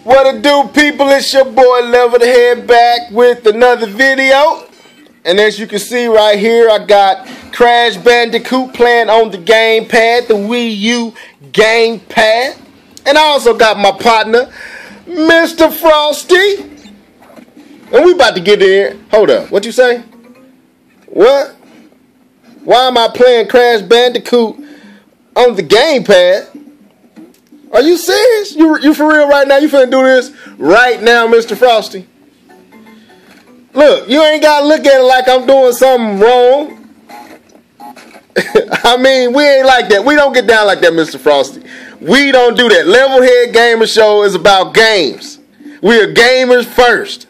What it do, people? It's your boy Level the Head back with another video. And as you can see right here, I got Crash Bandicoot playing on the gamepad, the Wii U gamepad. And I also got my partner, Mr. Frosty. And we about to get in here. Hold up, what you say? What? Why am I playing Crash Bandicoot on the gamepad? Are you serious? You for real right now? You finna do this right now, Mr. Frosty? Look, you ain't gotta look at it like I'm doing something wrong. I mean, we ain't like that. We don't get down like that, Mr. Frosty. We don't do that. Level Head Gamer Show is about games. We are gamers first.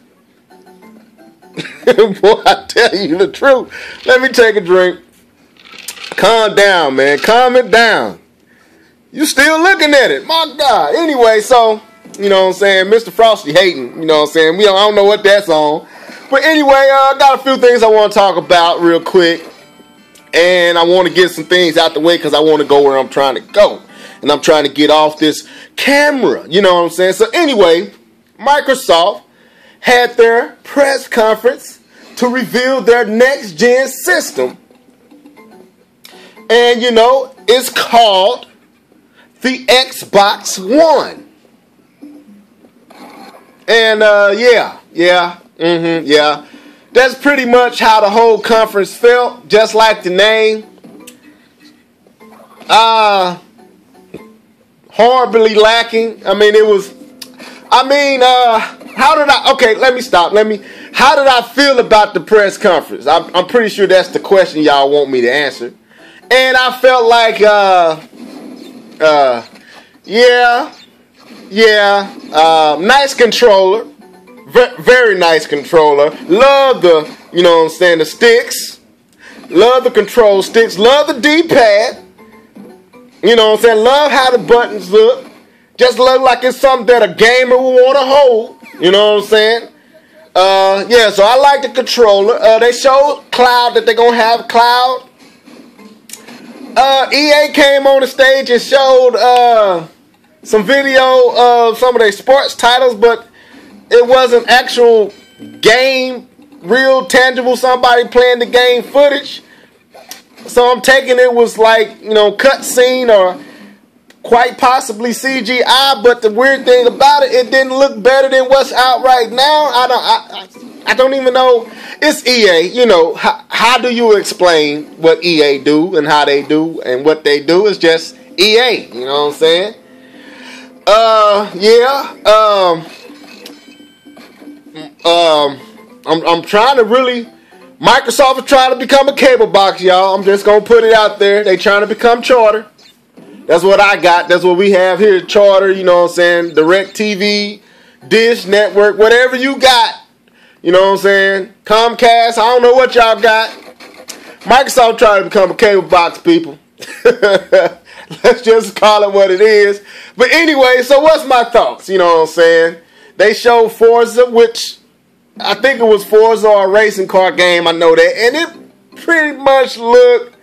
Boy, I tell you the truth. Let me take a drink. Calm down, man. Calm it down. You still looking at it. My God. Anyway, so, you know what I'm saying, Mr. Frosty hating, you know what I'm saying. I don't know what that's on. But anyway, I got a few things I want to talk about real quick. And I want to get some things out the way because I want to go where I'm trying to go. And I'm trying to get off this camera, you know what I'm saying. So anyway, Microsoft had their press conference to reveal their next-gen system. And, you know, it's called the Xbox One. And yeah. That's pretty much how the whole conference felt, just like the name. Horribly lacking. I mean, it was, how did I feel about the press conference? I'm pretty sure that's the question y'all want me to answer. And I felt like, nice controller. Very nice controller. Love the, you know what I'm saying, the sticks. Love the control sticks. Love the D-pad. You know what I'm saying? Love how the buttons look. Just look like it's something that a gamer will want to hold. You know what I'm saying? So I like the controller. They showed Cloud that they're going to have Cloud. EA came on the stage and showed some video of some of their sports titles, but it wasn't actual game, real tangible, somebody playing the game footage. So I'm taking it was like, you know, cutscene or quite possibly CGI, but the weird thing about it, it didn't look better than what's out right now. I don't even know. It's EA, you know. How do you explain what EA do and how they do and what they do? It's just EA, you know what I'm saying? I'm trying to really, Microsoft is trying to become a cable box, y'all. I'm just going to put it out there. They trying to become Charter. That's what I got. That's what we have here, Charter, you know what I'm saying? DirecTV, Dish Network, whatever you got. You know what I'm saying? Comcast, I don't know what y'all got. Microsoft trying to become a cable box, people. Let's just call it what it is. But anyway, so what's my thoughts? You know what I'm saying? They showed Forza, which I think it was Forza or a racing car game. I know that. And it pretty much looked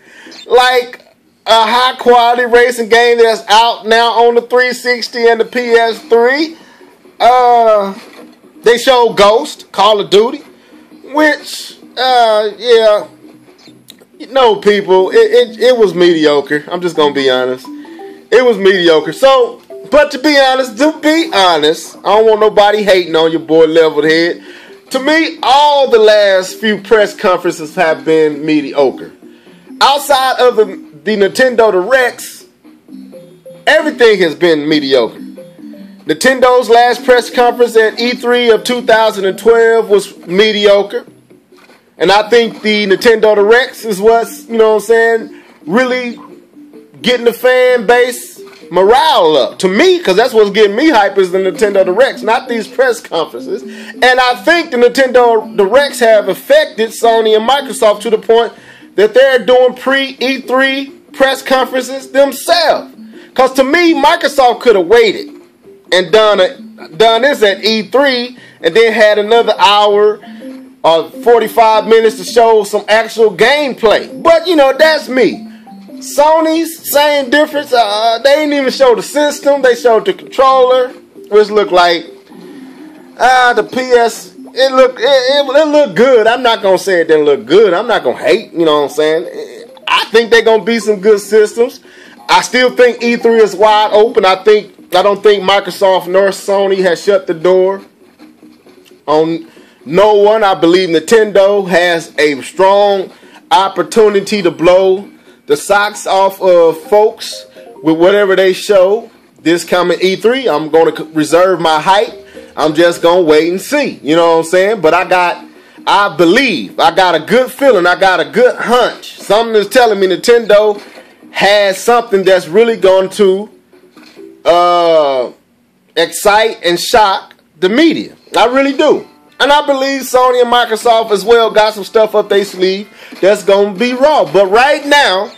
like a high quality racing game that's out now on the 360 and the PS3. They showed Ghost, Call of Duty, which, you know, people, it was mediocre. I'm just going to be honest. It was mediocre. So, but to be honest, I don't want nobody hating on your boy Leveled Head. To me, all the last few press conferences have been mediocre. Outside of the Nintendo Directs, everything has been mediocre. Nintendo's last press conference at E3 of 2012 was mediocre. And I think the Nintendo Directs is what's, you know what I'm saying, really getting the fan base morale up. To me, because that's what's getting me hype is the Nintendo Directs, not these press conferences. And I think the Nintendo Directs have affected Sony and Microsoft to the point that they're doing pre-E3 press conferences themselves. Because to me, Microsoft could have waited and done this at E3 and then had another hour or 45 minutes to show some actual gameplay. But, you know, that's me. Sony's, same difference. They didn't even show the system. They showed the controller, which looked like The PS, it looked good. I'm not gonna say it didn't look good. I'm not gonna hate. You know what I'm saying? I think they're gonna be some good systems. I still think E3 is wide open. I don't think Microsoft nor Sony has shut the door on no one. I believe Nintendo has a strong opportunity to blow the socks off of folks with whatever they show this coming E3. I'm going to reserve my hype. I'm just going to wait and see. You know what I'm saying? But I got a good feeling. I got a good hunch. Something is telling me Nintendo has something that's really going to excite and shock the media. I really do. And I believe Sony and Microsoft as well got some stuff up their sleeve that's going to be raw. But right now,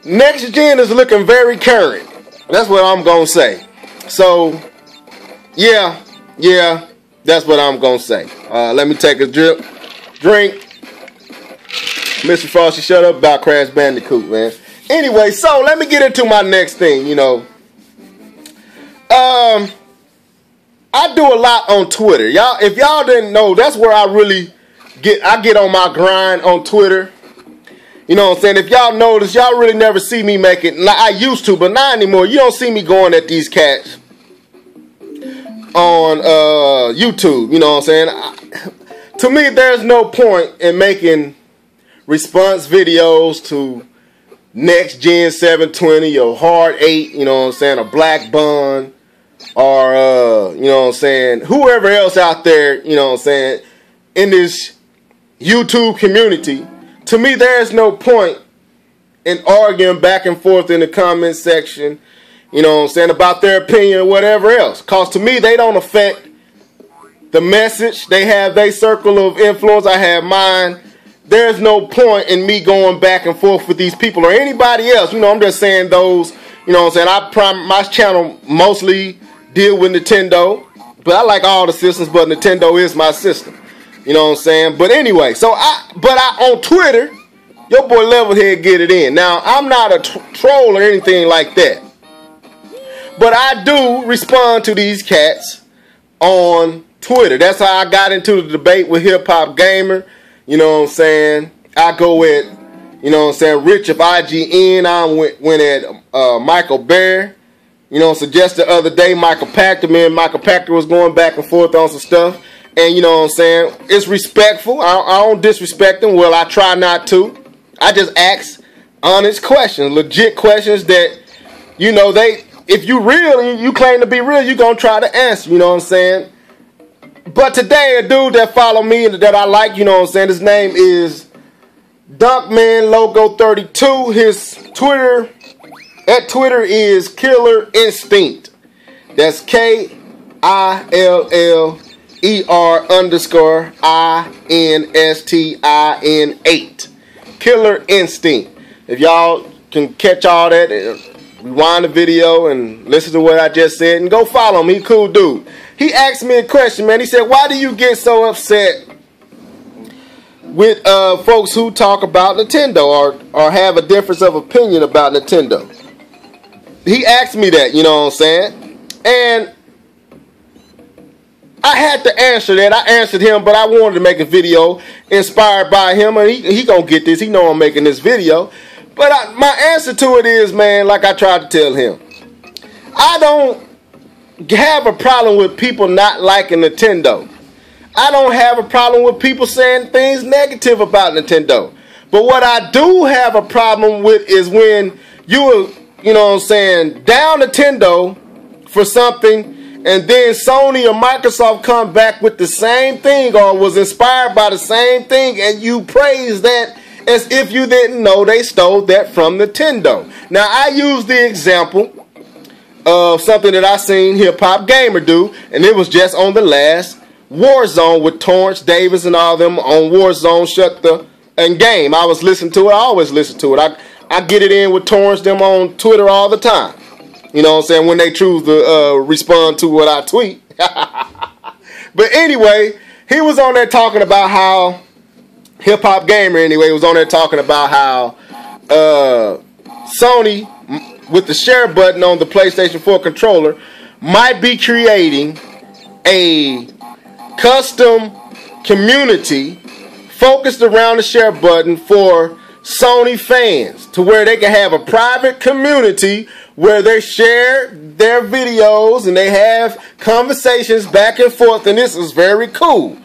next gen is looking very current. That's what I'm going to say. So, yeah, that's what I'm going to say. Let me take a drink. Mr. Frosty, shut up about Crash Bandicoot, man. Anyway, so let me get into my next thing, you know. I do a lot on Twitter. Y'all, if y'all didn't know, that's where I really get on my grind on Twitter. You know what I'm saying? If y'all notice, y'all really never see me make it. I used to, but not anymore. You don't see me going at these cats on YouTube. You know what I'm saying? To me, there's no point in making response videos to Next Gen 720 or Hard 8, you know what I'm saying, or Black Bun, or, you know what I'm saying, whoever else out there, you know what I'm saying, in this YouTube community. To me, there's no point in arguing back and forth in the comment section, you know what I'm saying, about their opinion or whatever else. Because to me, they don't affect the message. They have their circle of influence. I have mine. There's no point in me going back and forth with these people or anybody else. You know, I'm just saying those, you know what I'm saying, my channel mostly deal with Nintendo. But I like all the systems, but Nintendo is my system. You know what I'm saying? But anyway, so on Twitter, your boy Levelhead get it in. Now, I'm not a troll or anything like that. But I do respond to these cats on Twitter. That's how I got into the debate with Hip Hop Gamer. You know what I'm saying? I go at, you know what I'm saying, Rich of IGN. I went at Michael Bear. You know, just the other day, Michael Pachter, me and Michael Pachter was going back and forth on some stuff. And you know what I'm saying? It's respectful. I don't disrespect them. Well, I try not to. I just ask honest questions, legit questions that, you know, if you real and you claim to be real, you're going to try to answer. You know what I'm saying? But today, a dude that follow me and that I like, you know what I'm saying, his name is Dunkman Logo 32. His Twitter is Killer Instinct. That's KILLER_INSTIN8. Killer Instinct. If y'all can catch all that, rewind the video and listen to what I just said and go follow him. He cool dude. He asked me a question, man. He said, why do you get so upset with folks who talk about Nintendo or have a difference of opinion about Nintendo? He asked me that, you know what I'm saying? And I had to answer that. I answered him, but I wanted to make a video inspired by him, and he gonna get this. He know I'm making this video. But my answer to it is, man, like I tried to tell him, I don't have a problem with people not liking Nintendo. I don't have a problem with people saying things negative about Nintendo. But what I do have a problem with is when you know what I'm saying, down Nintendo for something, and then Sony or Microsoft come back with the same thing or was inspired by the same thing, and you praise that as if you didn't know they stole that from Nintendo. Now, I use the example of something that I seen Hip Hop Gamer do, and it was just on the last Warzone with Torrance Davis and all them on Warzone and Game. I was listening to it. I always listen to it. I get it in with Torrance them on Twitter all the time. You know what I'm saying? When they choose to respond to what I tweet. But anyway, he was on there talking about how Hip Hop Gamer anyway was on there talking about how Sony with the share button on the PlayStation 4 controller might be creating a custom community focused around the share button for Sony fans, to where they can have a private community where they share their videos and they have conversations back and forth, and this is very cool.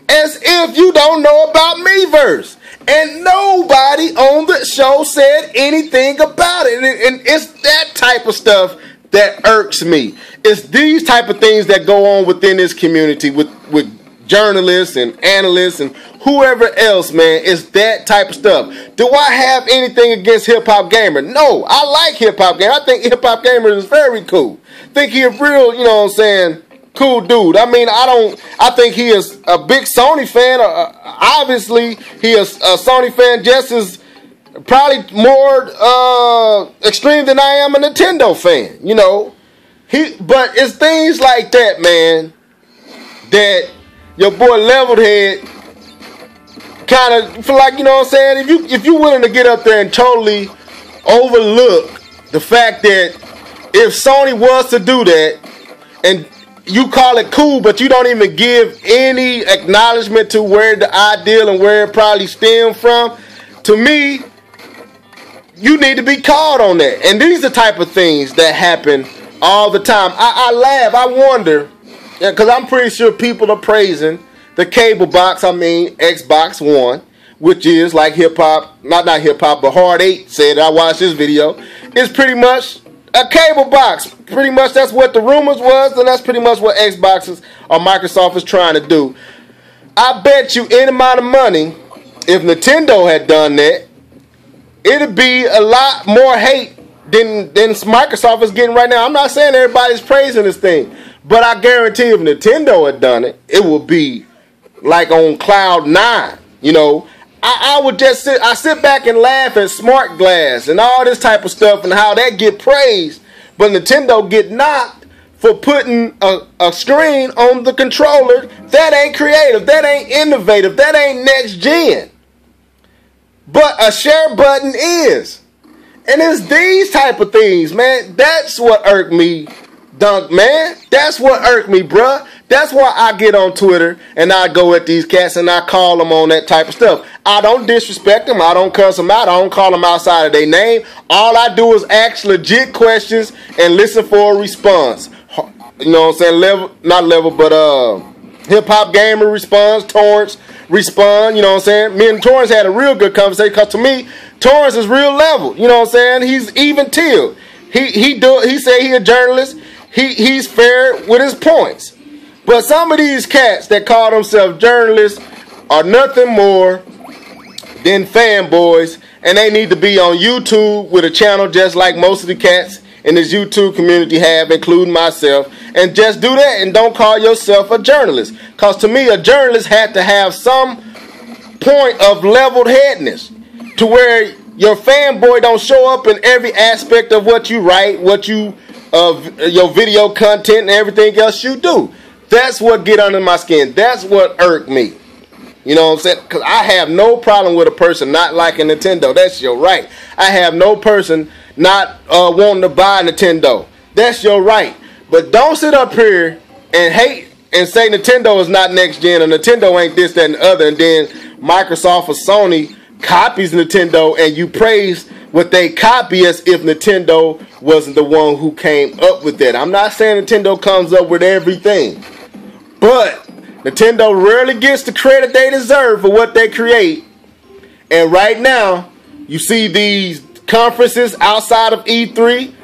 As if you don't know about Meverse. And nobody on the show said anything about it. And it's that type of stuff that irks me. It's these type of things that go on within this community with journalists and analysts and whoever else, man. It's that type of stuff. Do I have anything against Hip Hop Gamer? No, I like Hip Hop Gamer. I think Hip Hop Gamer is very cool. Think he a real, you know what I'm saying, cool dude. I mean, I think he is a big Sony fan. Obviously, he is a Sony fan just as probably more extreme than I am a Nintendo fan, you know. But it's things like that, man, that your boy Leveled Head kind of feel like, you know what I'm saying, if you willing to get up there and totally overlook the fact that if Sony was to do that and you call it cool, but you don't even give any acknowledgement to where the ideal and where it probably stemmed from, to me, you need to be called on that. And these are the type of things that happen all the time. I laugh, I wonder, because I'm pretty sure people are praising the cable box, Xbox One, which is like hip-hop, not hip-hop, but Hard 8 said, I watched this video, it's pretty much a cable box. Pretty much that's what the rumors was, and that's pretty much what Xboxes or Microsoft is trying to do. I bet you any amount of money, if Nintendo had done that, it'd be a lot more hate than Microsoft is getting right now. I'm not saying everybody's praising this thing, but I guarantee if Nintendo had done it, it would be like on cloud 9, you know. I would just sit back and laugh at Smart Glass and all this type of stuff and how that get praised, but Nintendo get knocked for putting a screen on the controller. That ain't creative, that ain't innovative, that ain't next gen. But a share button is. And it's these type of things, man. That's what irked me, Dunk, man. That's what irked me, bruh. That's why I get on Twitter and I go at these cats and I call them on that type of stuff. I don't disrespect them. I don't cuss them out. I don't call them outside of their name. All I do is ask legit questions and listen for a response. You know what I'm saying? Hip Hop Gamer responds. Torrance respond. You know what I'm saying? Me and Torrance had a real good conversation, because to me, Torrance is real level. You know what I'm saying? He's even till. He say he a journalist. He's fair with his points. But some of these cats that call themselves journalists are nothing more than fanboys, and they need to be on YouTube with a channel just like most of the cats in this YouTube community have, including myself, and just do that and don't call yourself a journalist. Because to me, a journalist had to have some point of leveled headedness to where your fanboy don't show up in every aspect of what you write, what you your video content and everything else you do. That's what get under my skin. That's what irked me. You know what I'm saying? Because I have no problem with a person not liking Nintendo. That's your right. I have no person not wanting to buy Nintendo. That's your right. But don't sit up here and hate and say Nintendo is not next gen or Nintendo ain't this, that, and the other, and then Microsoft or Sony copies Nintendo and you praise what they copy as if Nintendo wasn't the one who came up with that. I'm not saying Nintendo comes up with everything, but Nintendo rarely gets the credit they deserve for what they create. And right now, you see these conferences outside of E3.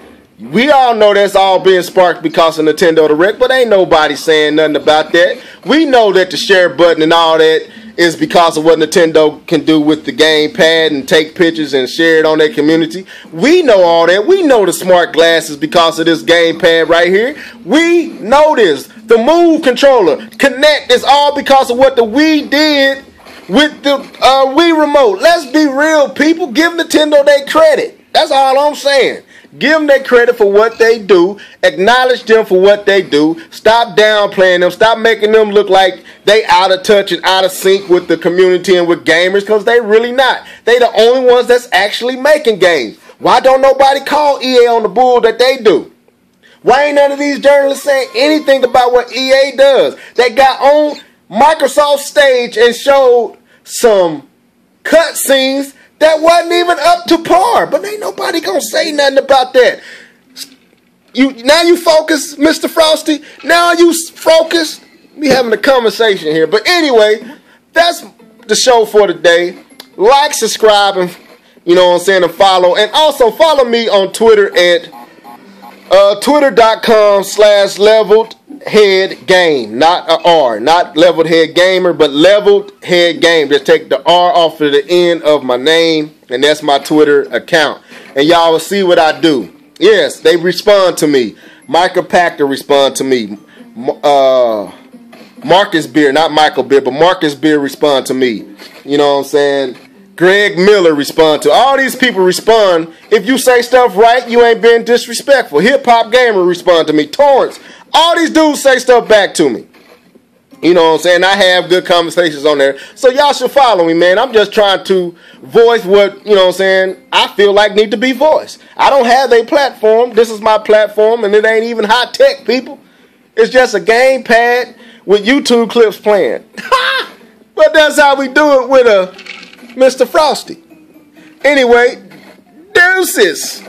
We all know that's all being sparked because of Nintendo Direct, but ain't nobody saying nothing about that. We know that the share button and all that is because of what Nintendo can do with the gamepad and take pictures and share it on their community. We know all that. We know the smart glasses because of this gamepad right here. We know this. The Move controller, Connect, is all because of what the Wii did with the Wii remote. Let's be real, people. Give Nintendo their credit. That's all I'm saying. Give them their credit for what they do. Acknowledge them for what they do. Stop downplaying them. Stop making them look like they out of touch and out of sync with the community and with gamers, because they really not. They the only ones that's actually making games. Why don't nobody call EA on the bull that they do? Why ain't none of these journalists saying anything about what EA does? They got on Microsoft stage and showed some cutscenes that wasn't even up to par. But ain't nobody gonna say nothing about that. Now you focus, Mr. Frosty. Now you focus. We having a conversation here. But anyway, that's the show for today. Like, subscribe, and you know what I'm saying, and follow. And also follow me on Twitter at twitter.com/leveledheadgame. Not a R. Not leveled head gamer, but leveled head game. Just take the R off of the end of my name, and that's my Twitter account. And y'all will see what I do. Yes, they respond to me. Micah Packer respond to me. Marcus Beer, not Michael Beer, but Marcus Beer respond to me. You know what I'm saying? Greg Miller respond to. All these people respond. If you say stuff right, you ain't being disrespectful. Hip Hop Gamer respond to me. Torrance. All these dudes say stuff back to me. You know what I'm saying? I have good conversations on there. So y'all should follow me, man. I'm just trying to voice what, you know what I'm saying, I feel like need to be voiced. I don't have a platform. This is my platform, and it ain't even high tech, people. It's just a gamepad with YouTube clips playing. But that's how we do it with Mr. Frosty. Anyway, deuces.